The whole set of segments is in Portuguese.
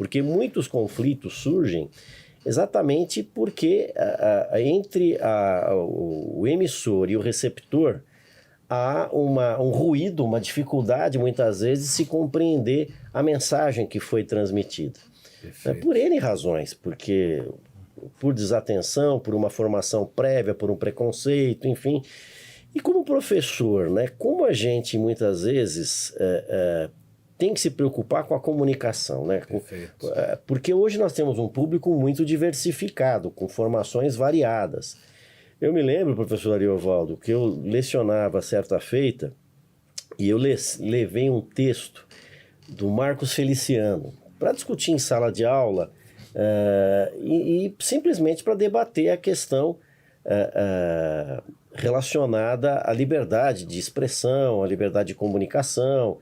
porque muitos conflitos surgem exatamente porque entre o emissor e o receptor há um ruído, uma dificuldade, muitas vezes, de se compreender a mensagem que foi transmitida. Por N razões, porque por desatenção, por uma formação prévia, por um preconceito, enfim. E como professor, né, como a gente muitas vezes tem que se preocupar com a comunicação, né? Porque hoje nós temos um público muito diversificado, com formações variadas. Eu me lembro, professor Ariovaldo, que eu lecionava certa feita e eu levei um texto do Marcos Feliciano para discutir em sala de aula e simplesmente para debater a questão relacionada à liberdade de expressão, à liberdade de comunicação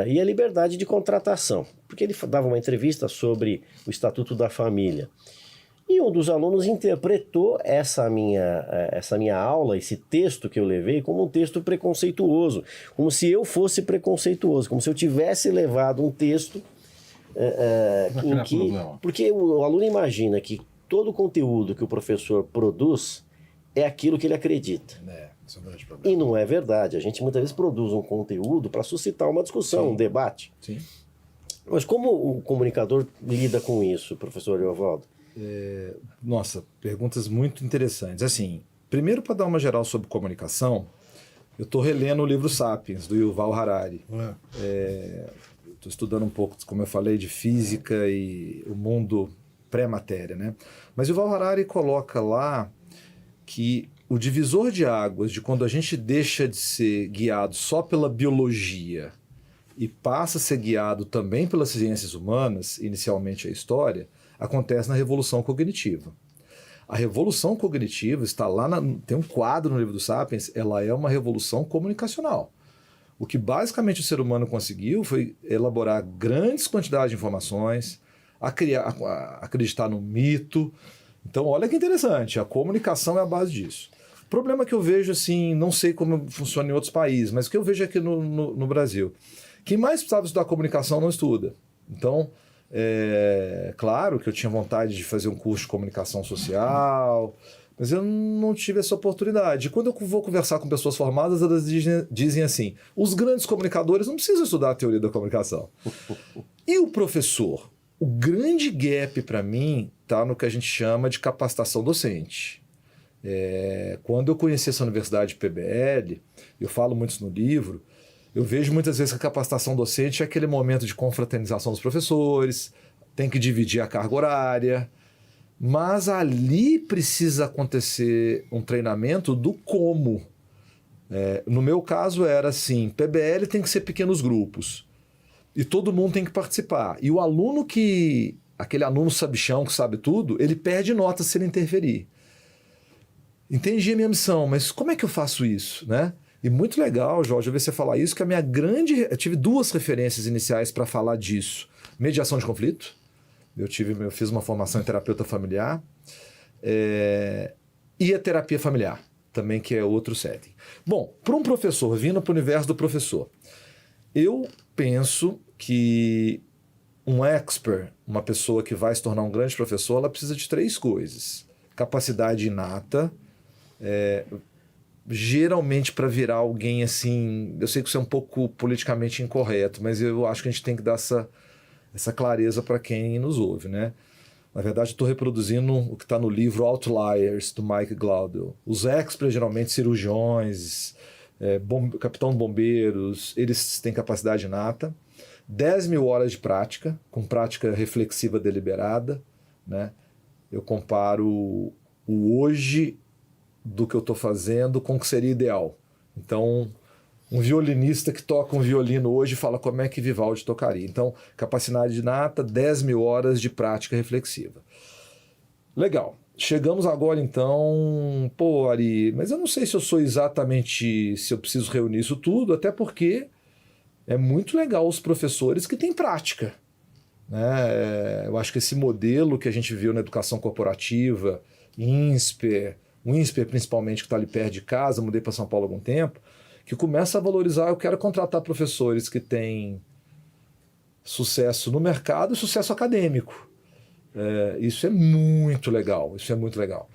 e à liberdade de contratação. Porque ele dava uma entrevista sobre o Estatuto da Família. E um dos alunos interpretou essa minha aula, esse texto que eu levei, como um texto preconceituoso, como se eu fosse preconceituoso, como se eu tivesse levado um texto em que... Porque o aluno imagina que todo o conteúdo que o professor produz é aquilo que ele acredita. Isso é um grande problema. E não é verdade. A gente muitas vezes produz um conteúdo para suscitar uma discussão, um debate. Sim. Mas como o comunicador lida com isso, professor Ariovaldo? Nossa, perguntas muito interessantes. Assim, primeiro, para dar uma geral sobre comunicação, eu estou relendo o livro Sapiens, do Yuval Harari. Estou estudando um pouco, como eu falei, de física e o mundo pré-matéria, né? Mas Yuval Harari coloca lá que o divisor de águas de quando a gente deixa de ser guiado só pela biologia e passa a ser guiado também pelas ciências humanas, inicialmente a história, acontece na Revolução Cognitiva. A Revolução Cognitiva está lá, tem um quadro no livro do Sapiens, ela é uma revolução comunicacional. O que basicamente o ser humano conseguiu foi elaborar grandes quantidades de informações, acreditar no mito. Então, olha que interessante, a comunicação é a base disso. O problema que eu vejo, assim, não sei como funciona em outros países, mas o que eu vejo aqui no Brasil, quem mais precisava estudar comunicação não estuda. Então, claro que eu tinha vontade de fazer um curso de comunicação social, mas eu não tive essa oportunidade. Quando eu vou conversar com pessoas formadas, elas dizem assim, os grandes comunicadores não precisam estudar a teoria da comunicação. E o professor? O grande gap para mim está no que a gente chama de capacitação docente. Quando eu conheci essa universidade PBL, eu falo muito isso no livro, eu vejo muitas vezes que a capacitação docente é aquele momento de confraternização dos professores, tem que dividir a carga horária, mas ali precisa acontecer um treinamento do como. No meu caso era assim, PBL tem que ser pequenos grupos e todo mundo tem que participar. E o aluno aquele aluno sabichão que sabe tudo, ele perde nota se ele interferir. Entendi a minha missão, mas como é que eu faço isso, né? E muito legal, Jorge, eu vi você falar isso, que eu tive duas referências iniciais para falar disso. Mediação de conflito, eu fiz uma formação em terapeuta familiar, e a terapia familiar, também, que é outro setting. Bom, para um professor, vindo para o universo do professor, eu penso que um expert, uma pessoa que vai se tornar um grande professor, ela precisa de 3 coisas. Capacidade inata, geralmente para virar alguém assim, eu sei que isso é um pouco politicamente incorreto, mas eu acho que a gente tem que dar essa clareza para quem nos ouve, né? Na verdade, estou reproduzindo o que está no livro Outliers, do Mike Gladwell. Os experts, geralmente cirurgiões, capitão de bombeiros, eles têm capacidade inata. 10.000 horas de prática, com prática reflexiva deliberada, né? Eu comparo o hoje do que eu estou fazendo com o que seria ideal. Então, um violinista que toca um violino hoje fala como é que Vivaldi tocaria. Então, capacidade inata, 10.000 horas de prática reflexiva. Legal. Chegamos agora, então... Pô, Ari, mas eu não sei se eu sou exatamente... se eu preciso reunir isso tudo, até porque é muito legal os professores que têm prática, né? Eu acho que esse modelo que a gente viu na educação corporativa, INSPER, o INSPER principalmente, que está ali perto de casa, mudei para São Paulo há algum tempo, que começa a valorizar, eu quero contratar professores que têm sucesso no mercado e sucesso acadêmico. Isso é muito legal, isso é muito legal.